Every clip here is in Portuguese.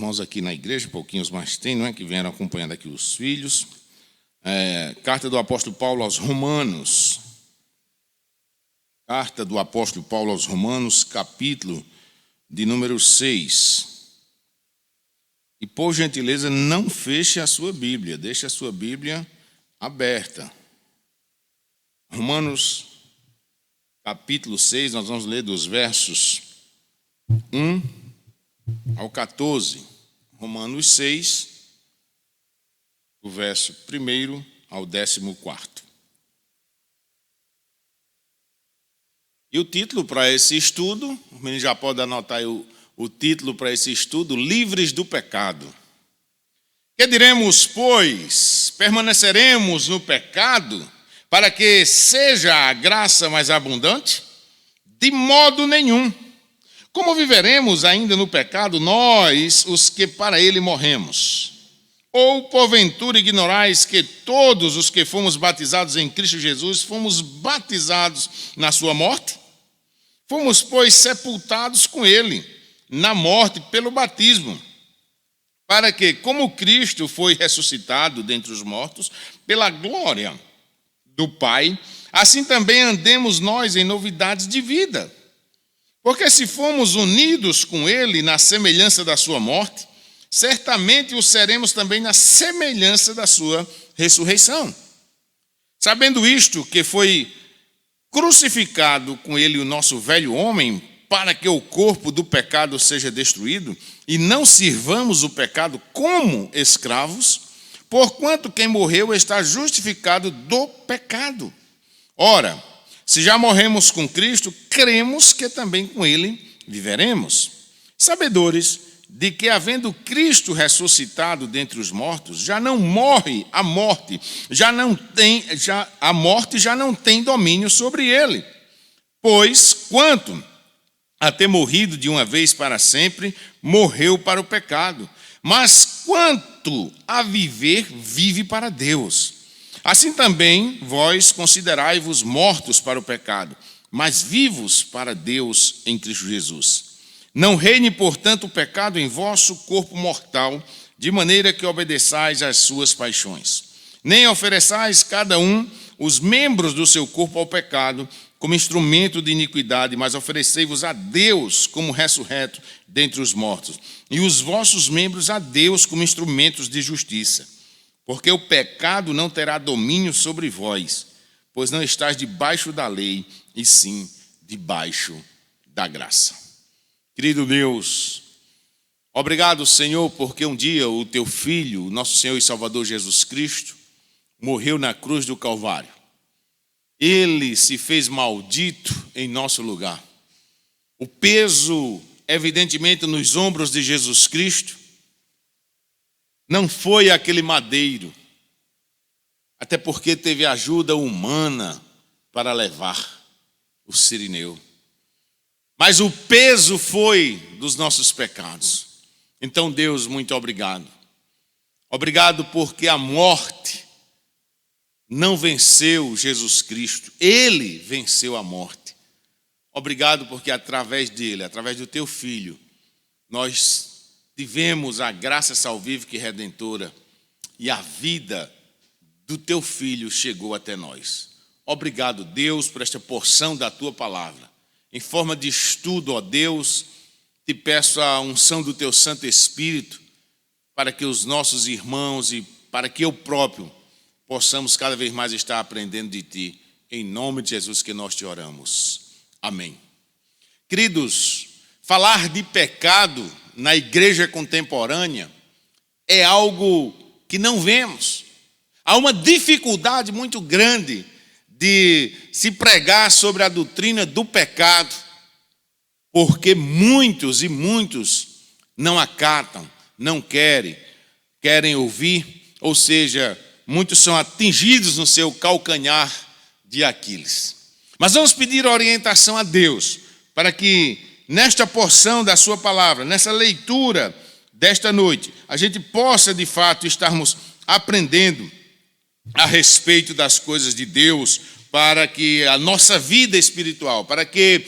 irmãos aqui na igreja, pouquinhos mais tem, não é? Que vieram acompanhando aqui os filhos. Carta do apóstolo Paulo aos Romanos. Carta do apóstolo Paulo aos Romanos, capítulo de número 6. E, por gentileza, não feche a sua Bíblia, deixe a sua Bíblia aberta. Romanos, capítulo 6, nós vamos ler dos versos 1 ao 14. Romanos 6, do verso 1 ao 14. E o título para esse estudo, o menino já pode anotar aí o título para esse estudo: Livres do Pecado. Que diremos, pois? Permaneceremos no pecado para que seja a graça mais abundante? De modo nenhum. Como viveremos ainda no pecado nós, os que para ele morremos? Ou porventura ignorais que todos os que fomos batizados em Cristo Jesus fomos batizados na sua morte? Fomos, pois, sepultados com ele na morte pelo batismo, para que, como Cristo foi ressuscitado dentre os mortos, pela glória do Pai, assim também andemos nós em novidades de vida. Porque se fomos unidos com ele na semelhança da sua morte, certamente o seremos também na semelhança da sua ressurreição. Sabendo isto, que foi crucificado com ele o nosso velho homem, para que o corpo do pecado seja destruído, e não sirvamos o pecado como escravos, porquanto quem morreu está justificado do pecado. Ora, se já morremos com Cristo, cremos que também com ele viveremos. Sabedores de que, havendo Cristo ressuscitado dentre os mortos, já não morre a morte, a morte já não tem domínio sobre ele. Pois, quanto a ter morrido de uma vez para sempre, morreu para o pecado. Mas quanto a viver, vive para Deus. Assim também vós considerai-vos mortos para o pecado, mas vivos para Deus em Cristo Jesus. Não reine, portanto, o pecado em vosso corpo mortal, de maneira que obedeçais às suas paixões. Nem ofereçais cada um os membros do seu corpo ao pecado, como instrumento de iniquidade, mas oferecei-vos a Deus como ressurreto dentre os mortos, e os vossos membros a Deus como instrumentos de justiça. Porque o pecado não terá domínio sobre vós, pois não estáis debaixo da lei, e sim debaixo da graça. Querido Deus, obrigado, Senhor, porque um dia o teu Filho, nosso Senhor e Salvador Jesus Cristo, morreu na cruz do Calvário. Ele se fez maldito em nosso lugar. O peso, evidentemente, nos ombros de Jesus Cristo, não foi aquele madeiro, até porque teve ajuda humana para levar o sirineu. Mas o peso foi dos nossos pecados. Então, Deus, muito obrigado. Obrigado porque a morte não venceu Jesus Cristo. Ele venceu a morte. Obrigado porque através dele, através do teu Filho, nós tivemos a graça salvífica e redentora, e a vida do teu Filho chegou até nós. Obrigado, Deus, por esta porção da tua palavra. Em forma de estudo, ó Deus, te peço a unção do teu Santo Espírito, para que os nossos irmãos e para que eu próprio possamos cada vez mais estar aprendendo de ti. Em nome de Jesus que nós te oramos. Amém. Queridos, falar de pecado na igreja contemporânea é algo que não vemos. Há uma dificuldade muito grande de se pregar sobre a doutrina do pecado, porque muitos não acatam, não querem ouvir, ou seja, muitos são atingidos no seu calcanhar de Aquiles. Mas vamos pedir orientação a Deus, para que nesta porção da sua palavra, nessa leitura desta noite, a gente possa de fato estarmos aprendendo a respeito das coisas de Deus, para que a nossa vida espiritual, para que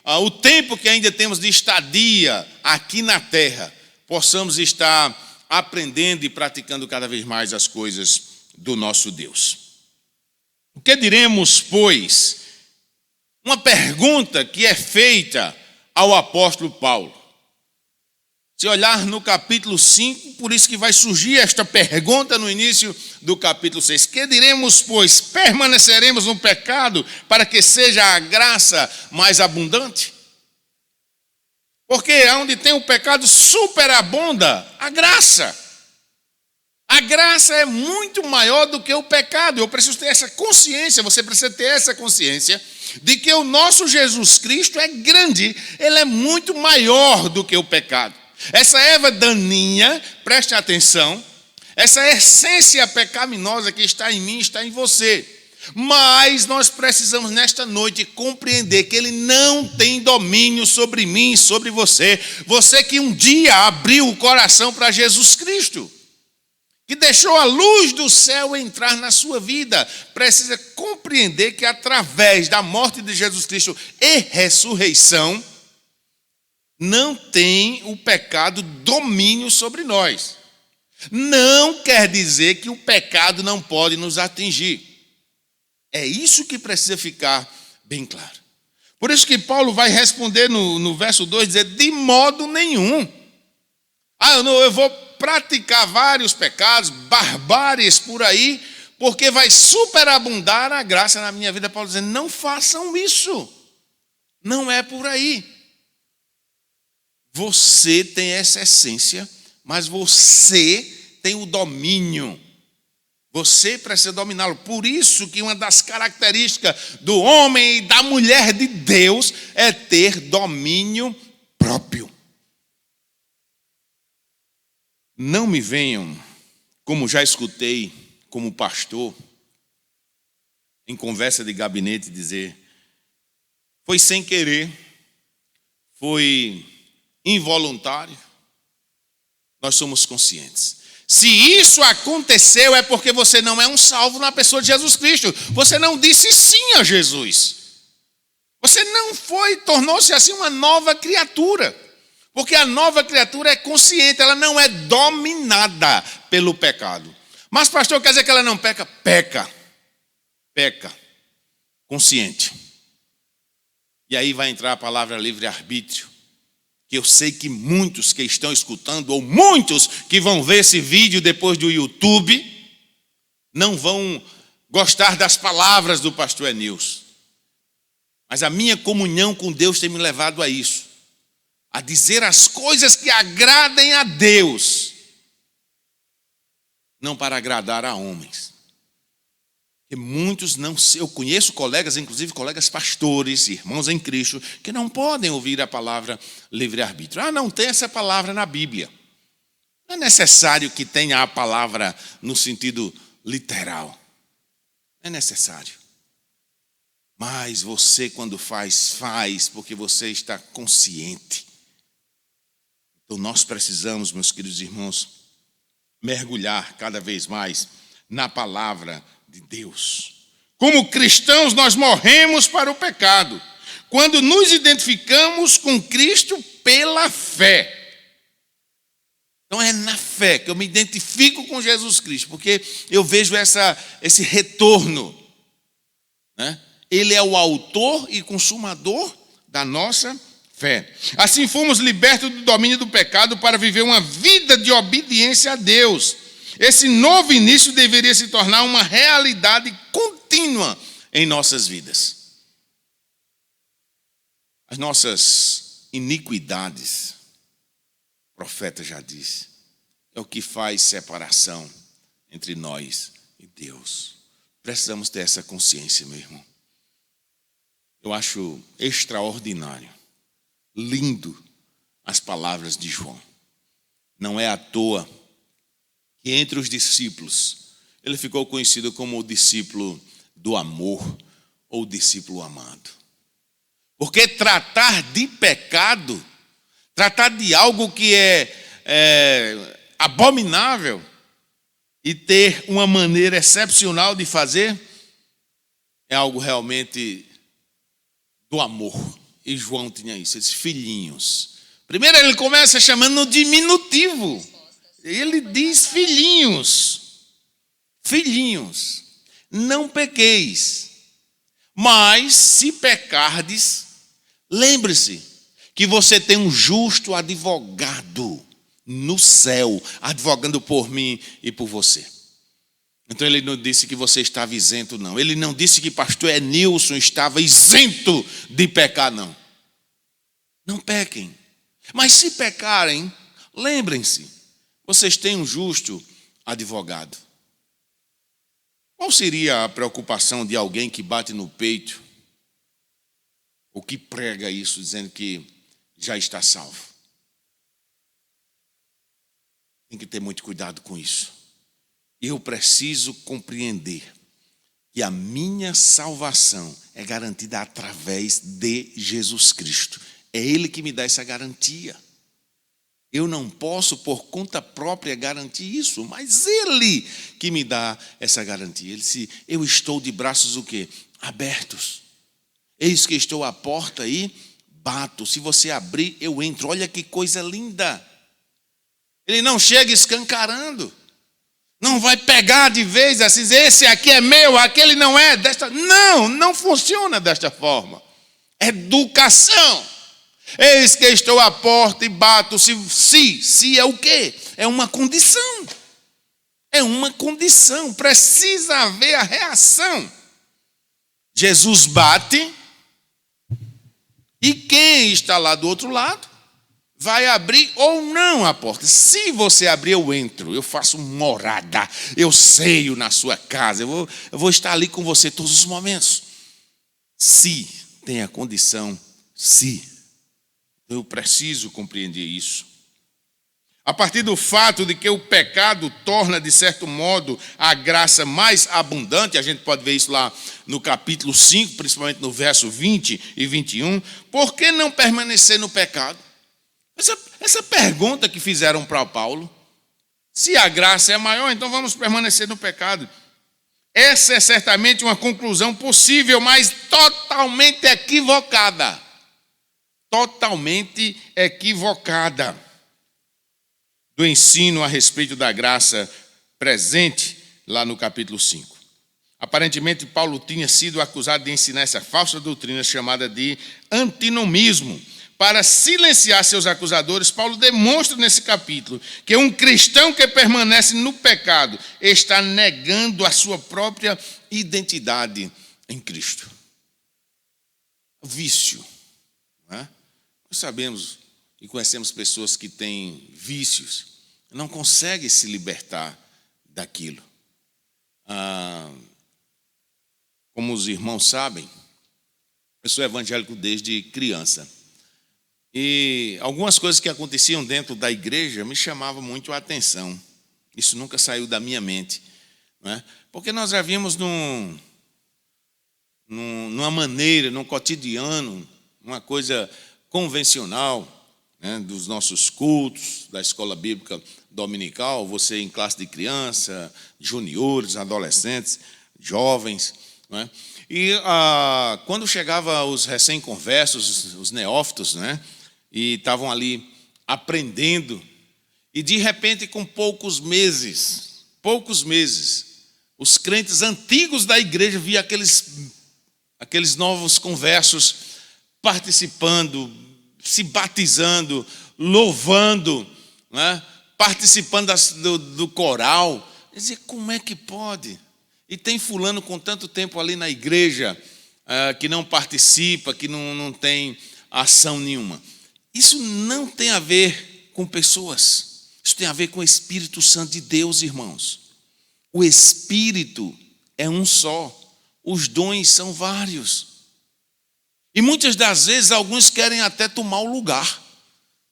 o tempo que ainda temos de estadia aqui na terra, possamos estar aprendendo e praticando cada vez mais as coisas do nosso Deus. O que diremos, pois? Uma pergunta que é feita ao apóstolo Paulo. Se olhar no capítulo 5, por isso que vai surgir esta pergunta no início do capítulo 6. Que diremos, pois? Permaneceremos no pecado para que seja a graça mais abundante? Porque onde tem o pecado superabunda a graça. A graça é muito maior do que o pecado. Eu preciso ter essa consciência, você precisa ter essa consciência de que o nosso Jesus Cristo é grande, ele é muito maior do que o pecado. Essa erva daninha, preste atenção, essa essência pecaminosa que está em mim, está em você. Mas nós precisamos nesta noite compreender que ele não tem domínio sobre mim e sobre você. Você que um dia abriu o coração para Jesus Cristo, que deixou a luz do céu entrar na sua vida, precisa compreender que através da morte de Jesus Cristo e ressurreição, não tem o pecado domínio sobre nós. Não quer dizer que o pecado não pode nos atingir. É isso que precisa ficar bem claro. Por isso que Paulo vai responder no verso 2, dizer, de modo nenhum. Eu vou praticar vários pecados, barbáries por aí, porque vai superabundar a graça na minha vida. Paulo dizendo, não façam isso. Não é por aí. Você tem essa essência, mas você tem o domínio. Você precisa dominá-lo. Por isso que uma das características do homem e da mulher de Deus é ter domínio próprio. Não me venham, como já escutei como pastor, em conversa de gabinete, dizer, foi sem querer, foi involuntário. Nós somos conscientes. Se isso aconteceu, é porque você não é um salvo na pessoa de Jesus Cristo. Você não disse sim a Jesus. Você não tornou-se assim uma nova criatura. Porque a nova criatura é consciente, ela não é dominada pelo pecado. Mas pastor, quer dizer que ela não peca? Peca. Consciente. E aí vai entrar a palavra livre-arbítrio. Que eu sei que muitos que estão escutando, ou muitos que vão ver esse vídeo depois do YouTube, não vão gostar das palavras do pastor Enilson. Mas a minha comunhão com Deus tem me levado a isso. A dizer as coisas que agradem a Deus. Não para agradar a homens. Porque muitos não, eu conheço colegas, inclusive colegas pastores, irmãos em Cristo, que não podem ouvir a palavra livre-arbítrio. Não tem essa palavra na Bíblia. Não é necessário que tenha a palavra no sentido literal. Não é necessário. Mas você, quando faz porque você está consciente. Então nós precisamos, meus queridos irmãos, mergulhar cada vez mais na palavra de Deus. Como cristãos, nós morremos para o pecado quando nos identificamos com Cristo pela fé. Então é na fé que eu me identifico com Jesus Cristo, porque eu vejo esse retorno, né? Ele é o autor e consumador da nossa fé. Assim fomos libertos do domínio do pecado para viver uma vida de obediência a Deus. Esse novo início deveria se tornar uma realidade contínua em nossas vidas. As nossas iniquidades, o profeta já disse, é o que faz separação entre nós e Deus. Precisamos ter essa consciência, meu irmão. Eu acho extraordinário, lindo as palavras de João. Não é à toa que entre os discípulos, ele ficou conhecido como o discípulo do amor ou discípulo amado. Porque tratar de pecado, tratar de algo que é abominável e ter uma maneira excepcional de fazer, é algo realmente do amor. E João tinha isso, esses filhinhos, Primeiro ele começa chamando no diminutivo. Ele diz: filhinhos, filhinhos, não pequeis. Mas se pecardes, lembre-se que você tem um justo advogado no céu, advogando por mim e por você. Então ele não disse que você estava isento, não. Ele não disse que pastor Enilson estava isento de pecar, não. Não pequem. Mas se pecarem, lembrem-se, vocês têm um justo advogado. Qual seria a preocupação de alguém que bate no peito ou que prega isso, dizendo que já está salvo? Tem que ter muito cuidado com isso. Eu preciso compreender que a minha salvação é garantida através de Jesus Cristo. É Ele que me dá essa garantia. Eu não posso, por conta própria, garantir isso, mas Ele que me dá essa garantia. Ele disse: eu estou de braços o quê? Abertos. Eis que estou à porta aí, bato. Se você abrir, eu entro. Olha que coisa linda. Ele não chega escancarando. Não vai pegar de vez assim, esse aqui é meu, aquele não é. Não funciona desta forma. Educação. Eis que estou à porta e bato. Se é o quê? É uma condição. É uma condição. Precisa haver a reação. Jesus bate. E quem está lá do outro lado vai abrir ou não a porta. Se você abrir, eu entro. Eu faço morada. Eu ceio na sua casa. Eu vou estar ali com você todos os momentos. Se tem a condição, se. Eu preciso compreender isso. A partir do fato de que o pecado torna, de certo modo, a graça mais abundante, a gente pode ver isso lá no capítulo 5, principalmente no verso 20 e 21, por que não permanecer no pecado? Essa pergunta que fizeram para Paulo, se a graça é maior, então vamos permanecer no pecado. Essa é certamente uma conclusão possível, mas totalmente equivocada. Totalmente equivocada do ensino a respeito da graça presente lá no capítulo 5. Aparentemente, Paulo tinha sido acusado de ensinar essa falsa doutrina chamada de antinomismo. Para silenciar seus acusadores, Paulo demonstra nesse capítulo que um cristão que permanece no pecado está negando a sua própria identidade em Cristo. Vício. Não é? Nós sabemos e conhecemos pessoas que têm vícios, não conseguem se libertar daquilo. Como os irmãos sabem, eu sou evangélico desde criança. E algumas coisas que aconteciam dentro da igreja me chamavam muito a atenção. Isso nunca saiu da minha mente. Não é? Porque nós já vimos numa maneira, num cotidiano, uma coisa convencional, né, dos nossos cultos, da escola bíblica dominical, você em classe de criança, juniores, adolescentes, jovens. Não é? E quando chegava os recém-conversos, os neófitos, né, e estavam ali aprendendo, e de repente, com poucos meses, os crentes antigos da igreja viam aqueles novos conversos participando, se batizando, louvando, né? Participando do coral. Quer dizer, como é que pode? E tem fulano com tanto tempo ali na igreja que não participa, que não tem ação nenhuma. Isso não tem a ver com pessoas. Isso tem a ver com o Espírito Santo de Deus, irmãos. O Espírito é um só. Os dons são vários. E muitas das vezes alguns querem até tomar o lugar.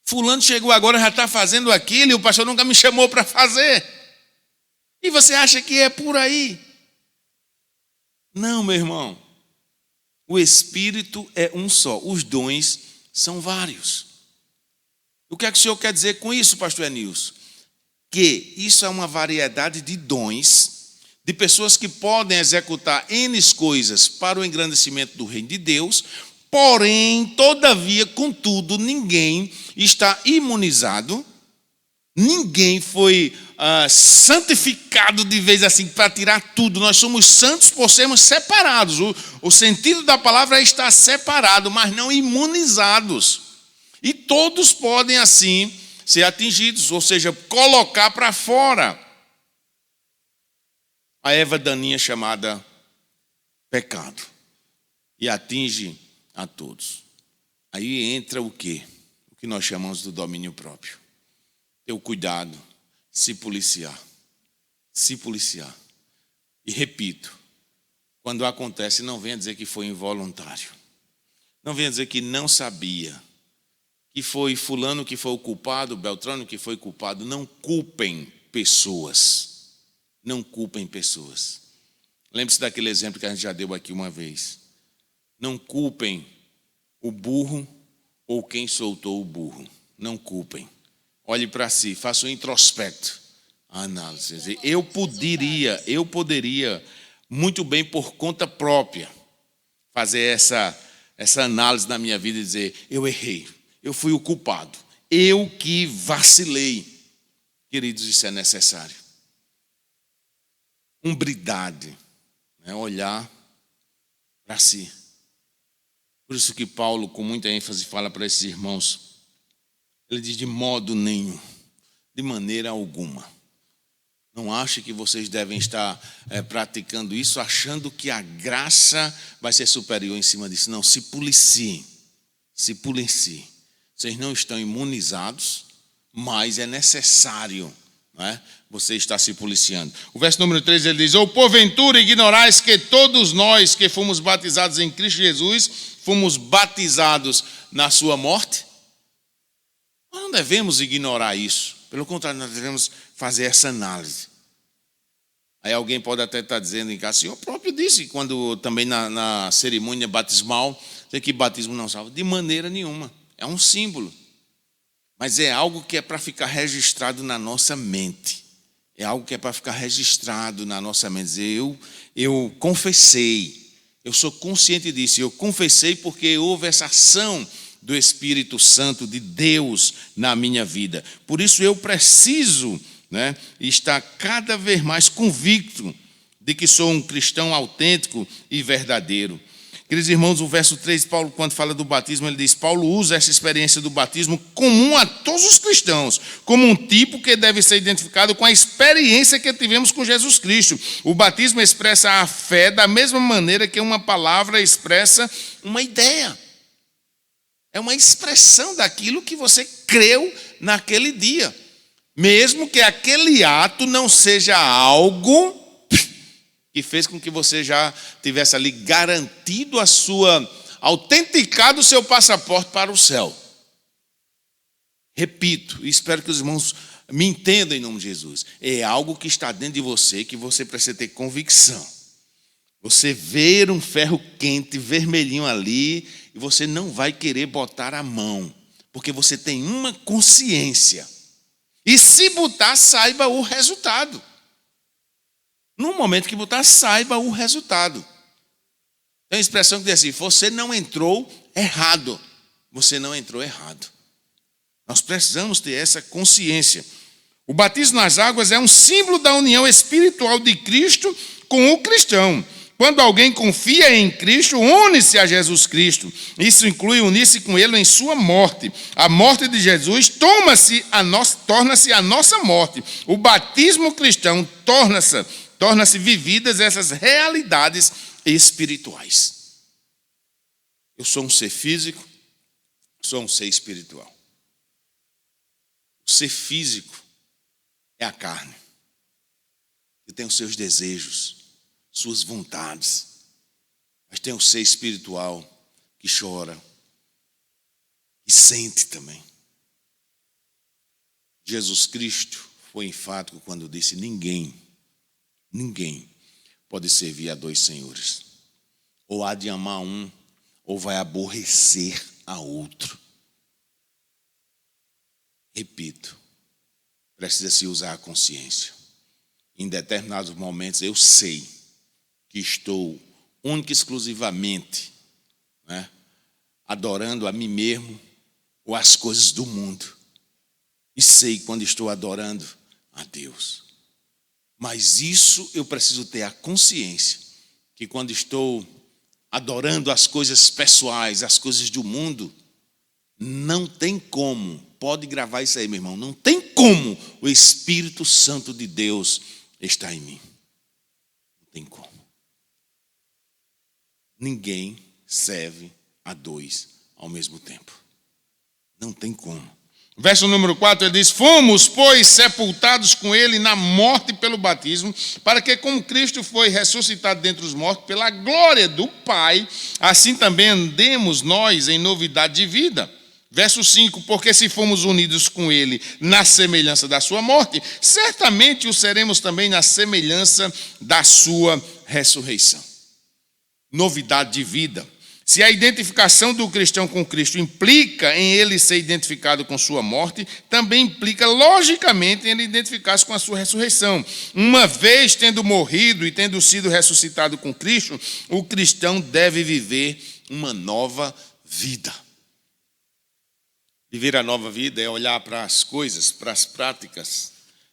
Fulano chegou agora, já está fazendo aquilo, e o pastor nunca me chamou para fazer. E você acha que é por aí? Não, meu irmão. O Espírito é um só. Os dons são vários. O que é que o senhor quer dizer com isso, pastor Enilson? Que isso é uma variedade de dons, de pessoas que podem executar N coisas para o engrandecimento do reino de Deus. Porém, todavia, contudo, ninguém está imunizado, ninguém foi santificado de vez assim para tirar tudo. Nós somos santos por sermos separados. O sentido da palavra é estar separado, mas não imunizados. E todos podem assim ser atingidos, ou seja, colocar para fora a erva daninha chamada pecado, e atinge a todos. Aí entra o quê? O que nós chamamos do domínio próprio. Ter o cuidado, se policiar. Se policiar. E repito, quando acontece, não venha dizer que foi involuntário. Não venha dizer que não sabia, que foi fulano que foi o culpado, Beltrano que foi culpado. Não culpem pessoas. Não culpem pessoas. Lembre-se daquele exemplo que a gente já deu aqui uma vez. Não culpem o burro ou quem soltou o burro. Não culpem. Olhe para si, faça um introspecto. A análise. Eu poderia, muito bem por conta própria, fazer essa análise na minha vida e dizer, eu errei, eu fui o culpado, eu que vacilei. Queridos, isso é necessário. Umbridade, olhar para si. Por isso que Paulo, com muita ênfase, fala para esses irmãos. Ele diz, de modo nenhum, de maneira alguma. Não ache que vocês devem estar praticando isso, achando que a graça vai ser superior em cima disso. Não, se policiem. Se policiem. Vocês não estão imunizados, mas é necessário, você está se policiando. O verso número 3, ele diz, ou porventura ignorais que todos nós que fomos batizados em Cristo Jesus, fomos batizados na sua morte? Nós não devemos ignorar isso. Pelo contrário, nós devemos fazer essa análise. Aí alguém pode até estar dizendo em casa, o Senhor próprio disse, quando também na cerimônia batismal, que batismo não salva. De maneira nenhuma. É um símbolo. Mas é algo que é para ficar registrado na nossa mente. É algo que é para ficar registrado na nossa mente. Dizer, eu confessei. Eu sou consciente disso. Eu confessei porque houve essa ação do Espírito Santo de Deus na minha vida. Por isso eu preciso estar cada vez mais convicto de que sou um cristão autêntico e verdadeiro. Queridos irmãos, o verso 3, Paulo, quando fala do batismo, ele diz, Paulo usa essa experiência do batismo comum a todos os cristãos, como um tipo que deve ser identificado com a experiência que tivemos com Jesus Cristo. O batismo expressa a fé da mesma maneira que uma palavra expressa uma ideia. É uma expressão daquilo que você creu naquele dia. Mesmo que aquele ato não seja algo que fez com que você já tivesse ali garantido autenticado o seu passaporte para o céu. Repito, e espero que os irmãos me entendam em nome de Jesus. É algo que está dentro de você, que você precisa ter convicção. Você ver um ferro quente, vermelhinho ali, e você não vai querer botar a mão, porque você tem uma consciência. E se botar, saiba o resultado. No momento que botar, saiba o resultado. Tem uma expressão que diz assim, você não entrou errado. Você não entrou errado. Nós precisamos ter essa consciência. O batismo nas águas é um símbolo da união espiritual de Cristo com o cristão. Quando alguém confia em Cristo, une-se a Jesus Cristo. Isso inclui unir-se com Ele em sua morte. A morte de Jesus torna-se a nossa morte. O batismo cristão torna-se vividas essas realidades espirituais. Eu sou um ser físico, sou um ser espiritual. O ser físico é a carne, que tem os seus desejos, suas vontades. Mas tem o ser espiritual que chora, que sente também. Jesus Cristo foi enfático quando disse, ninguém pode servir a dois senhores. Ou há de amar um, ou vai aborrecer a outro. Repito, precisa-se usar a consciência. Em determinados momentos eu sei que estou única e exclusivamente adorando a mim mesmo ou as coisas do mundo. E sei quando estou adorando a Deus. Mas isso eu preciso ter a consciência que quando estou adorando as coisas pessoais, as coisas do mundo, não tem como, pode gravar isso aí, meu irmão, não tem como o Espírito Santo de Deus estar em mim. Não tem como. Ninguém serve a dois ao mesmo tempo. Não tem como. Verso número 4, ele diz: fomos, pois, sepultados com ele na morte pelo batismo, para que, como Cristo foi ressuscitado dentre os mortos pela glória do Pai, assim também andemos nós em novidade de vida. Verso 5, porque se fomos unidos com ele na semelhança da sua morte, certamente o seremos também na semelhança da sua ressurreição. Novidade de vida. Se a identificação do cristão com Cristo implica em ele ser identificado com sua morte, também implica, logicamente, em ele identificar-se com a sua ressurreição. Uma vez tendo morrido e tendo sido ressuscitado com Cristo, o cristão deve viver uma nova vida. Viver a nova vida é olhar para as coisas, para as práticas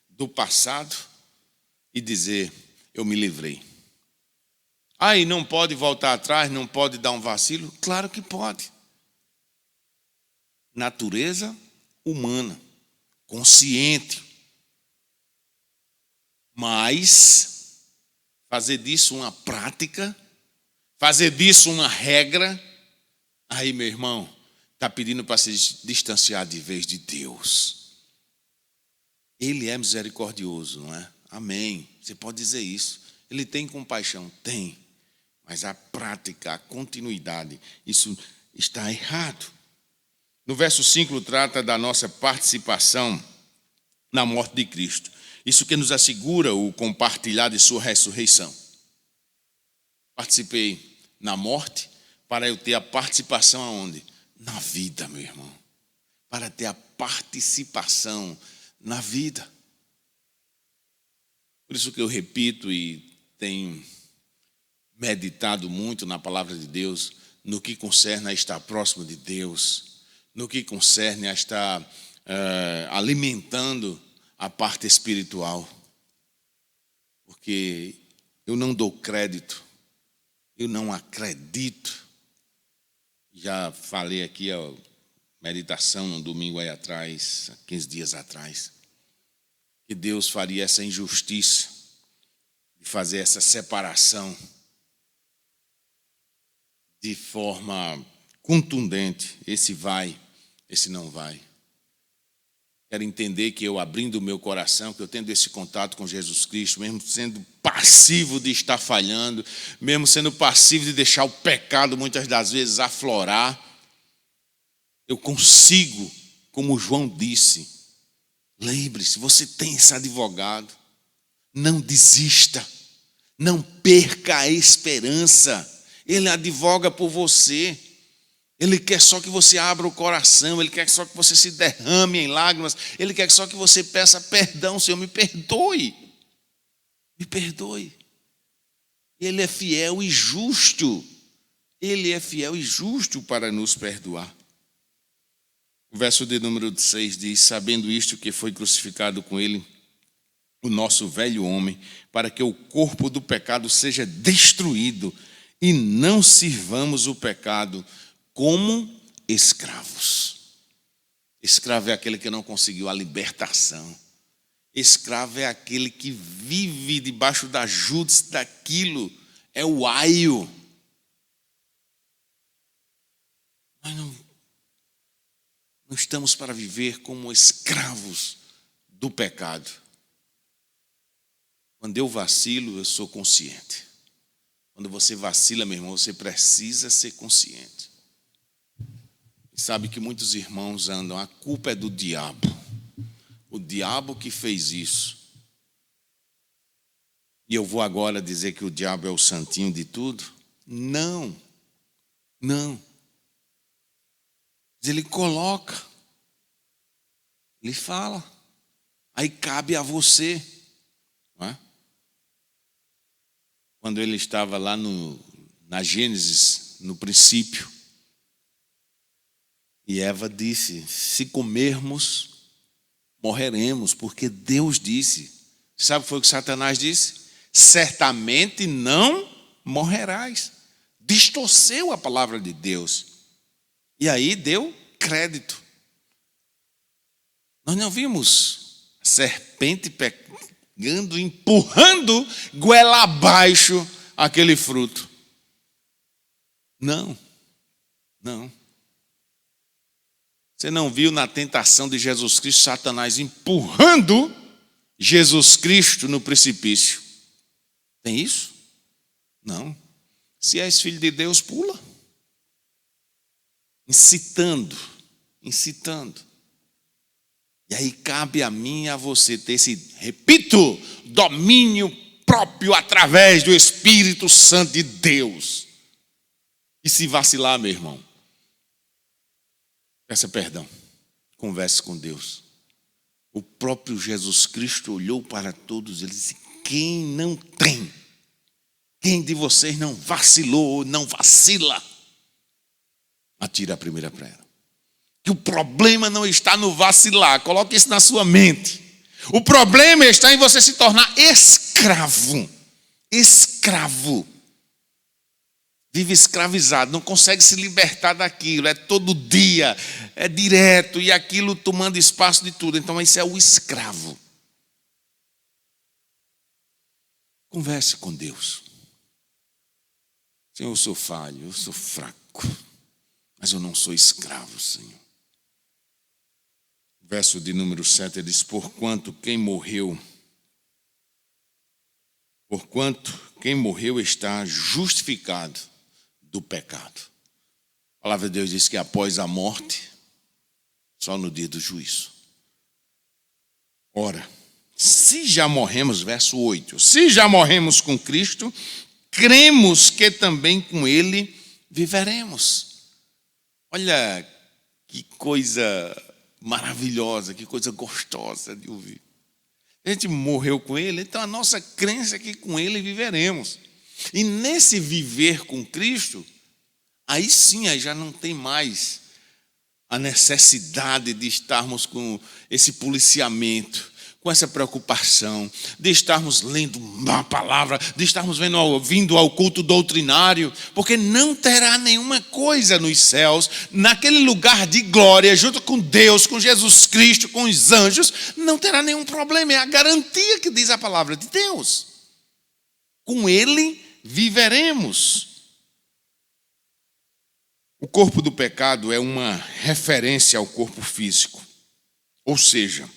do passado e dizer: eu me livrei. Aí não pode voltar atrás, não pode dar um vacilo? Claro que pode. Natureza humana, consciente. Mas fazer disso uma prática, fazer disso uma regra, aí, meu irmão, está pedindo para se distanciar de vez de Deus. Ele é misericordioso, não é? Amém. Você pode dizer isso. Ele tem compaixão? Tem. Mas a prática, a continuidade, isso está errado. No verso 5 trata da nossa participação na morte de Cristo. Isso que nos assegura o compartilhar de sua ressurreição. Participei na morte para eu ter a participação aonde? Na vida, meu irmão. Para ter a participação na vida. Por isso que eu repito e tenho meditado muito na palavra de Deus, no que concerne a estar próximo de Deus, no que concerne a estar alimentando a parte espiritual. Porque eu não dou crédito, eu não acredito. Já falei aqui a meditação no domingo aí atrás, 15 dias atrás, que Deus faria essa injustiça de fazer essa separação de forma contundente. Esse vai, esse não vai. Quero entender que eu abrindo o meu coração, que eu tendo esse contato com Jesus Cristo, mesmo sendo passivo de estar falhando, mesmo sendo passivo de deixar o pecado muitas das vezes aflorar, eu consigo, como João disse, lembre-se, você tem esse advogado, não desista, não perca a esperança. Ele advoga por você. Ele quer só que você abra o coração. Ele quer só que você se derrame em lágrimas. Ele quer só que você peça perdão. Senhor, me perdoe. Me perdoe. Ele é fiel e justo. Ele é fiel e justo para nos perdoar. O verso de número 6 diz: sabendo isto, que foi crucificado com ele o nosso velho homem, para que o corpo do pecado seja destruído, e não sirvamos o pecado como escravos. Escravo é aquele que não conseguiu a libertação. Escravo é aquele que vive debaixo da júdice daquilo. É o aio. Nós não estamos para viver como escravos do pecado. Quando eu vacilo, eu sou consciente. Quando você vacila, meu irmão, você precisa ser consciente. E sabe que muitos irmãos andam, a culpa é do diabo. O diabo que fez isso. E eu vou agora dizer que o diabo é o santinho de tudo? Não. Não. Mas ele coloca. Ele fala. Aí cabe a você. Não é? Quando ele estava lá na Gênesis, no princípio, E Eva disse: se comermos, morreremos, porque Deus disse. Sabe o que foi que Satanás disse? Certamente não morrerás. Distorceu a palavra de Deus. E aí deu crédito. Nós não vimos a serpente pegando, empurrando goela abaixo aquele fruto. Não. Você não viu na tentação de Jesus Cristo, Satanás empurrando Jesus Cristo no precipício? Tem isso? Não. Se és filho de Deus, pula. Incitando. E aí cabe a mim e a você ter esse, repito, domínio próprio através do Espírito Santo de Deus. E se vacilar, meu irmão, peça perdão, converse com Deus. O próprio Jesus Cristo olhou para todos eles e disse: quem não tem? Quem de vocês não vacilou, não vacila? Atira a primeira pedra. Que o problema não está no vacilar, coloque isso na sua mente. O problema está em você se tornar escravo. Vive escravizado, não consegue se libertar daquilo, é todo dia, é direto, e aquilo tomando espaço de tudo. Então esse é o escravo. Converse com Deus. Senhor, eu sou falho, eu sou fraco, mas eu não sou escravo, Senhor. Verso de número 7, ele diz: porquanto quem morreu está justificado do pecado. A palavra de Deus diz que após a morte, só no dia do juízo. Ora, se já morremos, verso 8, se já morremos com Cristo, cremos que também com Ele viveremos. Olha que coisa maravilhosa, que coisa gostosa de ouvir. A gente morreu com Ele, então a nossa crença é que com Ele viveremos. E nesse viver com Cristo, aí sim, aí já não tem mais a necessidade de estarmos com esse policiamento, com essa preocupação, de estarmos lendo uma palavra, de estarmos vindo ao culto doutrinário, porque não terá nenhuma coisa nos céus, naquele lugar de glória, junto com Deus, com Jesus Cristo, com os anjos, não terá nenhum problema, é a garantia que diz a palavra de Deus. Com Ele viveremos. O corpo do pecado é uma referência ao corpo físico, ou seja,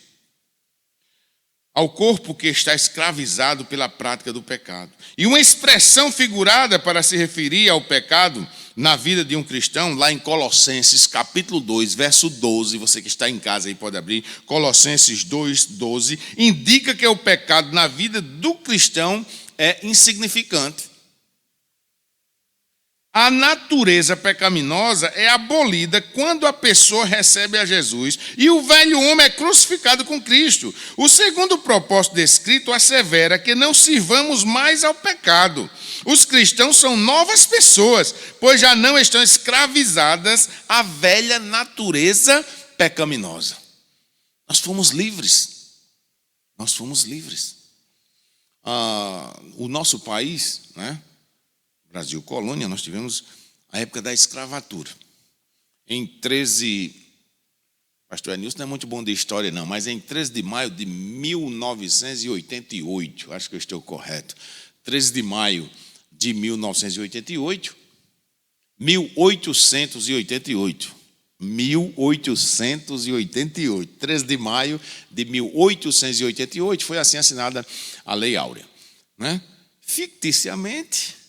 ao corpo que está escravizado pela prática do pecado. E uma expressão figurada para se referir ao pecado na vida de um cristão, lá em Colossenses capítulo 2, verso 12, você que está em casa aí pode abrir, Colossenses 2, 12, indica que o pecado na vida do cristão é insignificante. A natureza pecaminosa é abolida quando a pessoa recebe a Jesus e o velho homem é crucificado com Cristo. O segundo propósito descrito assevera que não sirvamos mais ao pecado. Os cristãos são novas pessoas, pois já não estão escravizadas à velha natureza pecaminosa. Nós fomos livres. O nosso país, né? Brasil colônia, nós tivemos a época da escravatura. Em 13, pastor Enilson não é muito bom de história não, mas em 13 de maio de 1988, acho que eu estou correto, 13 de maio de 1888, 13 de maio de 1888, foi assim assinada a Lei Áurea, né? Ficticiamente,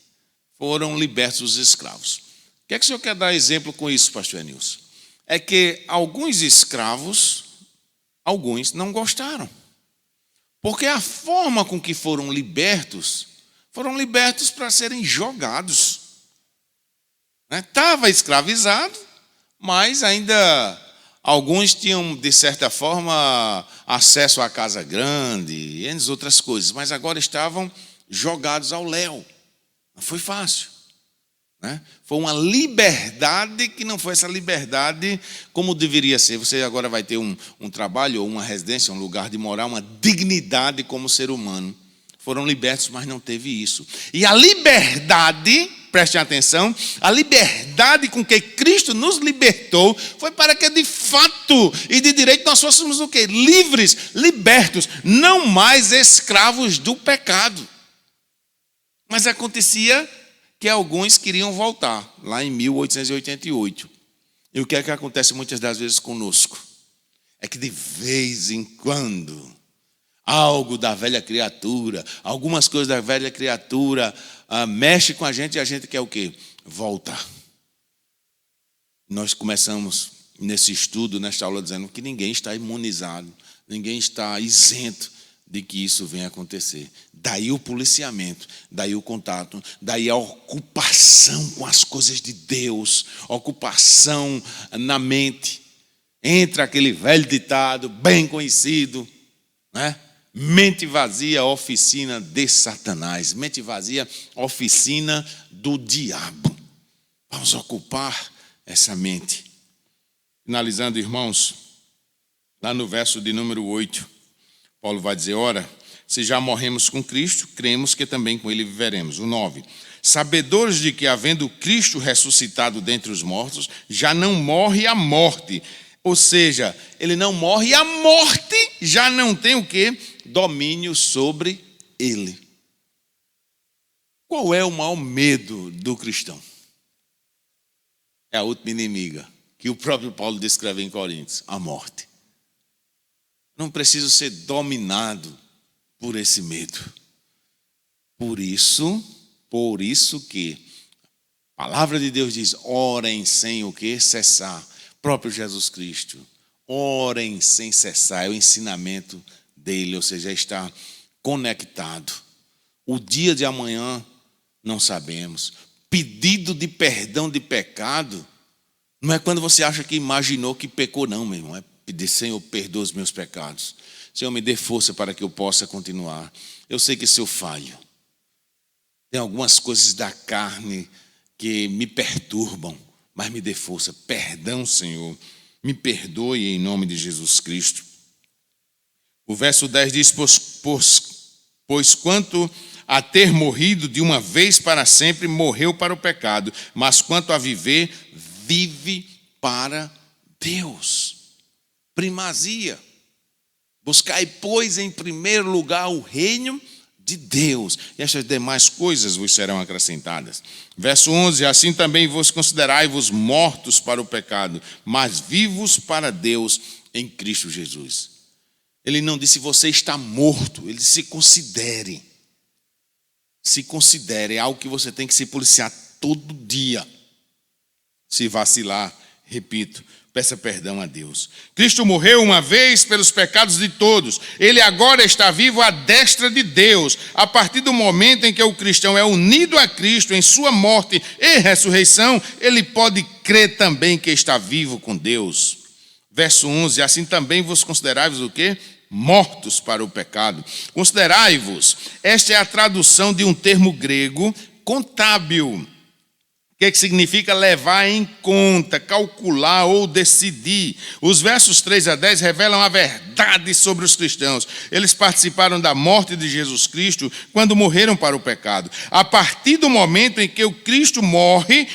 foram libertos os escravos. O que é que o senhor quer dar exemplo com isso, pastor Enilson? É que alguns escravos, alguns não gostaram. Porque a forma com que foram libertos para serem jogados. Estava escravizado, mas ainda alguns tinham, de certa forma, acesso à casa grande e entre outras coisas, mas agora estavam jogados ao léu. Não foi fácil. né? Foi uma liberdade que não foi essa liberdade como deveria ser. Você agora vai ter um trabalho, ou uma residência, um lugar de morar, uma dignidade como ser humano. Foram libertos, mas não teve isso. E a liberdade, prestem atenção, a liberdade com que Cristo nos libertou foi para que de fato e de direito nós fôssemos o quê? Livres, libertos, não mais escravos do pecado. Mas acontecia que alguns queriam voltar, lá em 1888. E o que é que acontece muitas das vezes conosco? É que de vez em quando, algo da velha criatura, algumas coisas da velha criatura mexe com a gente e a gente quer o quê? Voltar. Nós começamos nesse estudo, nesta aula, dizendo que ninguém está imunizado, ninguém está isento de que isso venha acontecer. Daí o policiamento, daí o contato, daí a ocupação com as coisas de Deus, ocupação na mente. Entra aquele velho ditado, bem conhecido, né? Mente vazia, oficina de Satanás. Mente vazia, oficina do diabo. Vamos ocupar essa mente. Finalizando, irmãos, lá no verso de número 8, Paulo vai dizer, ora, se já morremos com Cristo, cremos que também com ele viveremos. O 9, sabedores de que, havendo Cristo ressuscitado dentre os mortos, já não morre a morte. Ou seja, ele não morre e a morte já não tem o quê? Domínio sobre ele. Qual é o maior medo do cristão? É a última inimiga, que o próprio Paulo descreve em Coríntios, a morte. Não preciso ser dominado por esse medo. Por isso que a palavra de Deus diz, orem sem o quê? Cessar. Próprio Jesus Cristo, orem sem cessar, é o ensinamento dele, ou seja, está conectado. O dia de amanhã não sabemos. Pedido de perdão de pecado não é quando você acha que imaginou que pecou, não, meu irmão. É pedir, Senhor, perdoa os meus pecados. Senhor, me dê força para que eu possa continuar. Eu sei que se eu falho, tem algumas coisas da carne que me perturbam, mas me dê força. Perdão, Senhor. Me perdoe em nome de Jesus Cristo. O verso 10 diz, pois quanto a ter morrido de uma vez para sempre, morreu para o pecado. Mas quanto a viver, vive para Deus. Primazia. Buscai, pois, em primeiro lugar o reino de Deus, e estas demais coisas vos serão acrescentadas. Verso 11, assim também vos considerai-vos mortos para o pecado, mas vivos para Deus em Cristo Jesus. Ele não disse você está morto, ele disse se considere. Se considere, é algo que você tem que se policiar todo dia. Se vacilar, repito, peça perdão a Deus. Cristo morreu uma vez pelos pecados de todos. Ele agora está vivo à destra de Deus. A partir do momento em que o cristão é unido a Cristo em sua morte e ressurreição, ele pode crer também que está vivo com Deus. Verso 11, assim também vos considerai-vos o quê? Mortos para o pecado. Considerai-vos. Esta é a tradução de um termo grego contábil. O que significa levar em conta, calcular ou decidir. Os versos 3 a 10 revelam a verdade sobre os cristãos. Eles participaram da morte de Jesus Cristo quando morreram para o pecado. A partir do momento em que o Cristo morre,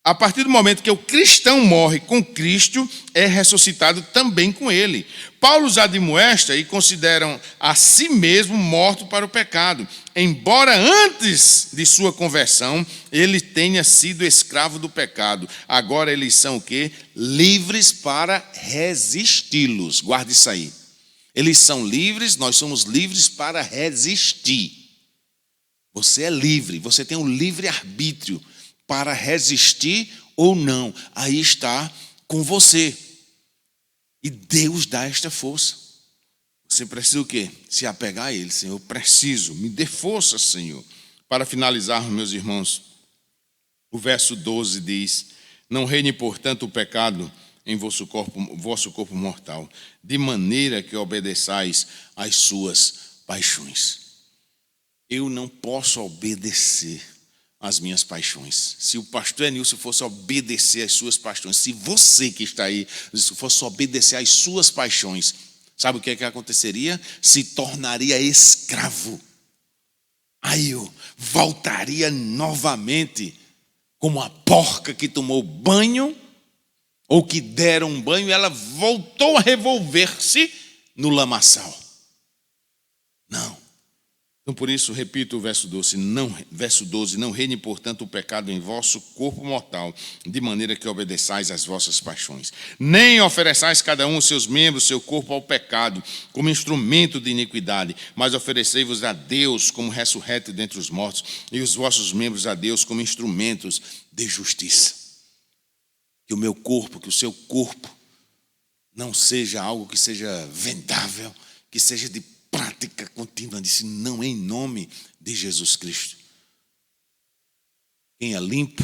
a partir do momento que o cristão morre com Cristo, é ressuscitado também com ele. Paulo os admoesta e consideram a si mesmo morto para o pecado, embora antes de sua conversão ele tenha sido escravo do pecado. Agora eles são o quê? Livres para resisti-los. Guarde isso aí. Eles são livres, nós somos livres para resistir. Você é livre, você tem um livre-arbítrio para resistir ou não. Aí está com você. E Deus dá esta força. Você precisa o quê? Se apegar a Ele. Senhor, eu preciso, me dê força, Senhor. Para finalizar, meus irmãos, o verso 12 diz, não reine, portanto, o pecado em vosso corpo mortal, de maneira que obedeçais às suas paixões. Eu não posso obedecer às minhas paixões. Se o pastor Enilson fosse obedecer às suas paixões, se você que está aí fosse obedecer às suas paixões, sabe o que aconteceria? Se tornaria escravo. Aí eu voltaria novamente como a porca que tomou banho, ou que deram um banho, e ela voltou a revolver-se no lamaçal. Não. Então, por isso, repito o verso 12, não reine, portanto, o pecado em vosso corpo mortal, de maneira que obedeçais às vossas paixões. Nem ofereçais cada um os seus membros, seu corpo ao pecado, como instrumento de iniquidade, mas oferecei-vos a Deus como ressurreto dentre os mortos, e os vossos membros a Deus como instrumentos de justiça. Que o meu corpo, que o seu corpo, não seja algo que seja vendável, que seja de prática contínua, disse não, em nome de Jesus Cristo. Quem é limpo,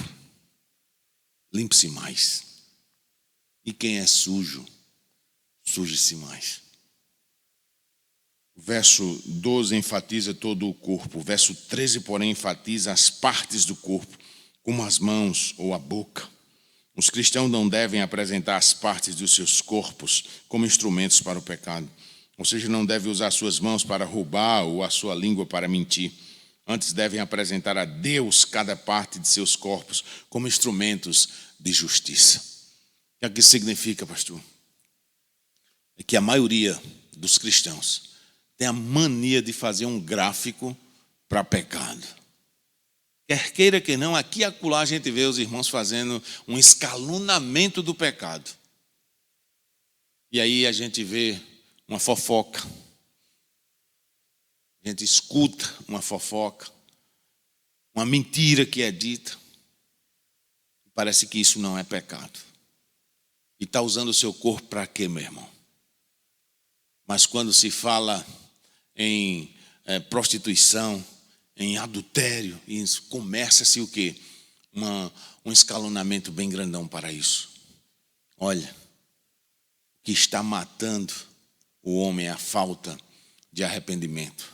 limpe-se mais. E quem é sujo, suje-se mais. O verso 12 enfatiza todo o corpo. O verso 13, porém, enfatiza as partes do corpo, como as mãos ou a boca. Os cristãos não devem apresentar as partes dos seus corpos como instrumentos para o pecado. Ou seja, não deve usar suas mãos para roubar ou a sua língua para mentir. Antes devem apresentar a Deus cada parte de seus corpos como instrumentos de justiça. O que significa, pastor? É que a maioria dos cristãos tem a mania de fazer um gráfico para pecado. Quer queira que não, aqui e acolá a gente vê os irmãos fazendo um escalonamento do pecado. E aí a gente vê uma fofoca. A gente escuta uma fofoca, uma mentira que é dita. Parece que isso não é pecado. E está usando o seu corpo para quê, meu irmão? Mas quando se fala em prostituição, em adultério, começa-se o quê? Um escalonamento bem grandão para isso. Olha, o que está matando o homem é a falta de arrependimento.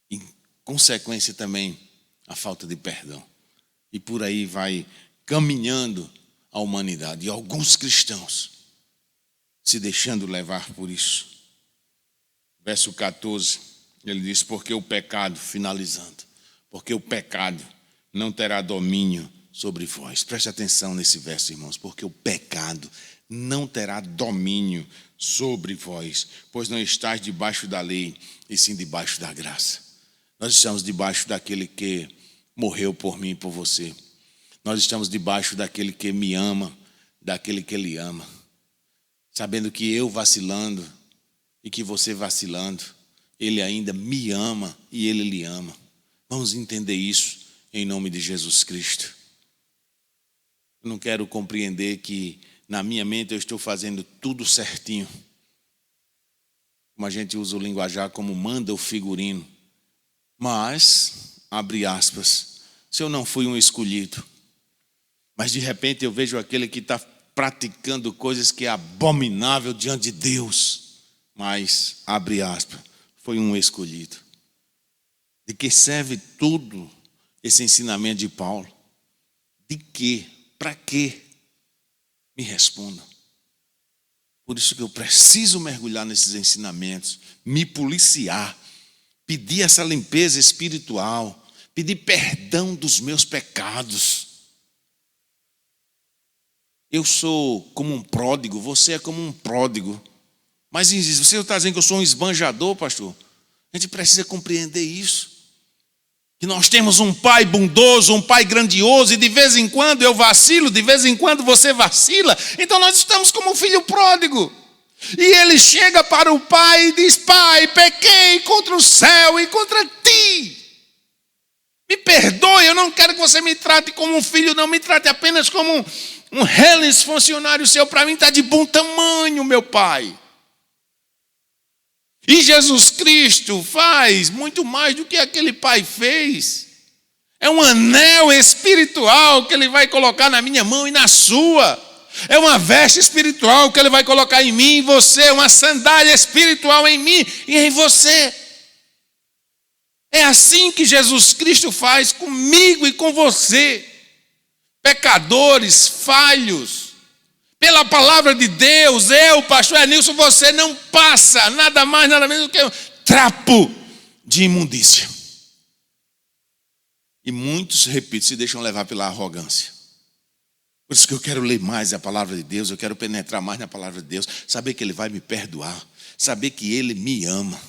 Em consequência também, a falta de perdão. E por aí vai caminhando a humanidade. E alguns cristãos se deixando levar por isso. Verso 14, ele diz, porque o pecado, finalizando, porque o pecado não terá domínio sobre vós. Preste atenção nesse verso, irmãos, porque o pecado não terá domínio sobre vós, pois não estáis debaixo da lei, e sim debaixo da graça. Nós estamos debaixo daquele que morreu por mim e por você. Nós estamos debaixo daquele que me ama, daquele que Ele ama. Sabendo que eu vacilando e que você vacilando, Ele ainda me ama e Ele lhe ama. Vamos entender isso em nome de Jesus Cristo. Eu não quero compreender que na minha mente eu estou fazendo tudo certinho. Como a gente usa o linguajar como manda o figurino. Mas, abre aspas, se eu não fui um escolhido, mas de repente eu vejo aquele que está praticando coisas que é abominável diante de Deus, mas, abre aspas, foi um escolhido. De que serve tudo esse ensinamento de Paulo? De quê? Para quê? Me respondam. Por isso que eu preciso mergulhar nesses ensinamentos, me policiar, pedir essa limpeza espiritual, pedir perdão dos meus pecados. Eu sou como um pródigo, você é como um pródigo. Mas você está dizendo que eu sou um esbanjador, pastor? A gente precisa compreender isso. Que nós temos um pai bondoso, um pai grandioso, e de vez em quando eu vacilo, de vez em quando você vacila. Então nós estamos como um filho pródigo. E ele chega para o pai e diz, pai, pequei contra o céu e contra ti. Me perdoe, eu não quero que você me trate como um filho, não me trate apenas como um reles funcionário seu. Para mim está de bom tamanho, meu pai. E Jesus Cristo faz muito mais do que aquele pai fez. É um anel espiritual que Ele vai colocar na minha mão e na sua. É uma veste espiritual que Ele vai colocar em mim e em você. Uma sandália espiritual em mim e em você. É assim que Jesus Cristo faz comigo e com você. Pecadores, falhos, pela palavra de Deus, eu, pastor Enilson, você não passa nada mais, nada menos do que um trapo de imundícia. E muitos, repito, se deixam levar pela arrogância. Por isso que eu quero ler mais a palavra de Deus, eu quero penetrar mais na palavra de Deus, saber que Ele vai me perdoar, saber que Ele me ama.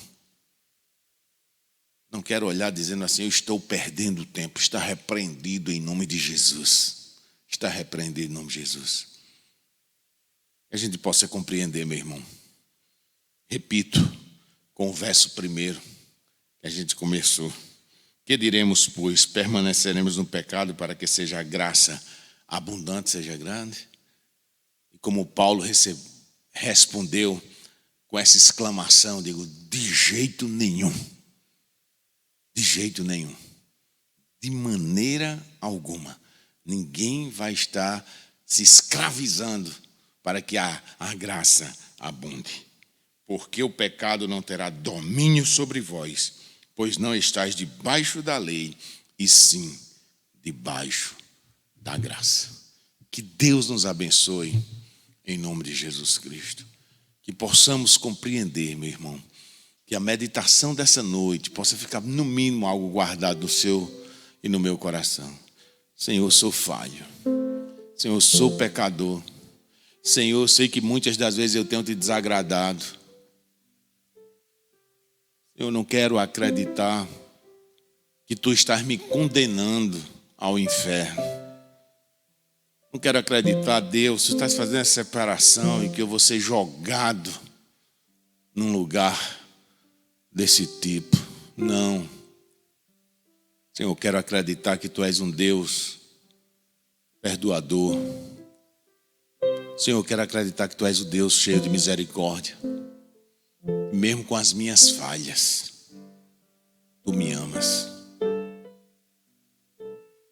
Não quero olhar dizendo assim, eu estou perdendo tempo, está repreendido em nome de Jesus. Está repreendido em nome de Jesus. Que a gente possa compreender, meu irmão. Repito, com o verso primeiro que a gente começou. Que diremos, pois? Permaneceremos no pecado para que seja a graça abundante, seja grande? E como Paulo respondeu com essa exclamação, digo, de jeito nenhum. De jeito nenhum. De maneira alguma. Ninguém vai estar se escravizando para que a graça abunde. Porque o pecado não terá domínio sobre vós, pois não estáis debaixo da lei, e sim debaixo da graça. Que Deus nos abençoe, em nome de Jesus Cristo. Que possamos compreender, meu irmão, que a meditação dessa noite possa ficar, no mínimo, algo guardado no seu e no meu coração. Senhor, sou falho. Senhor, sou pecador. Senhor, sei que muitas das vezes eu tenho te desagradado. Eu não quero acreditar que tu estás me condenando ao inferno. Não quero acreditar, Deus, tu estás fazendo essa separação e que eu vou ser jogado num lugar desse tipo. Não. Senhor, eu quero acreditar que tu és um Deus perdoador. Senhor, eu quero acreditar que tu és o Deus cheio de misericórdia. Mesmo com as minhas falhas, tu me amas.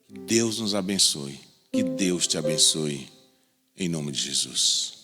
Que Deus nos abençoe. Que Deus te abençoe. Em nome de Jesus.